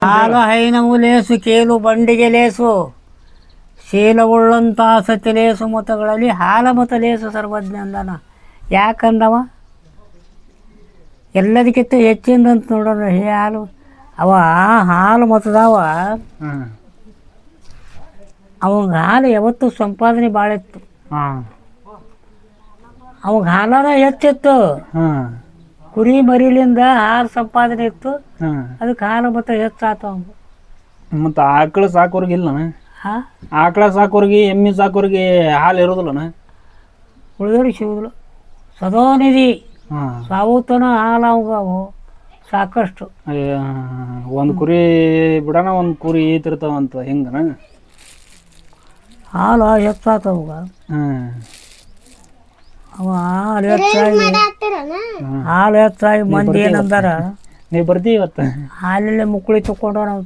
ಹಾಲು ಹೈನವು ಲೇಸು ಕೇಲು ಬಂಡಿಗೆ ಲೇಸು ಶೀಲವುಳ್ಳಂತ ಸತಿ ಲೇಸು ಮತಗಳಲ್ಲಿ ಹಾಲ ಮತ ಲೇಸು ಸರ್ವಜ್ಞ ಅಂದನ. ಯಾಕಂದವ ಎಲ್ಲದಕ್ಕಿಂತ ಹೆಚ್ಚಿಂದಂತ ನೋಡೋಣ ಹಾಲು. ಅವ ಹಾಲು ಮತದವ ಅವಂಗ ಹಾಲು ಯಾವತ್ತು ಸಂಪಾದನೆ ಭಾಳ ಇತ್ತು. ಅವಾಗ ಹಾಲನ ಹೆಚ್ಚಿತ್ತು. ಕುರಿ ಮರಿಲಿಂದ ಹಾಲು ಸಂಪಾದನೆ ಇತ್ತು. ಅದಕ್ಕೆ ಹಾಲು ಮತ್ತು ಹೆಚ್ಚಾತ. ಮತ್ತು ಆಕಳ ಸಾಕೋರ್ಗೆ ಇಲ್ಲನ? ಆಕಳ ಸಾಕೋರ್ಗೆ ಎಮ್ಮೆ ಸಾಕೋರ್ಗೆ ಹಾಲು ಇರೋದಿಲ್ಲನ? ಉಳಿದೋರಿಗೆ ಸಿಗುದಿಲ್ಲ. ಸದೋನಿಧಿ ಸಾವುತನ ಹಾಲು ಅವು ಸಾಕಷ್ಟು. ಒಂದು ಕುರಿ ಬಿಡೋಣ ಒಂದು ಕುರಿ ಈತಿರ್ತಾವಂತ ಹಿಂಗನ? ಹಾಲು ಹೆಚ್ಚಾತವಾಗ ಅವ ಹಾಲು ಹೆಚ್ಚಾಗಿ ಮಂದಿ ಏನಂದಾರ ನೀವು ಬರ್ತೀವಿ ಇವತ್ತು ಹಾಲಲ್ಲೇ ಮುಕ್ಕಳಿ ತಗೊಂಡು ನಾವು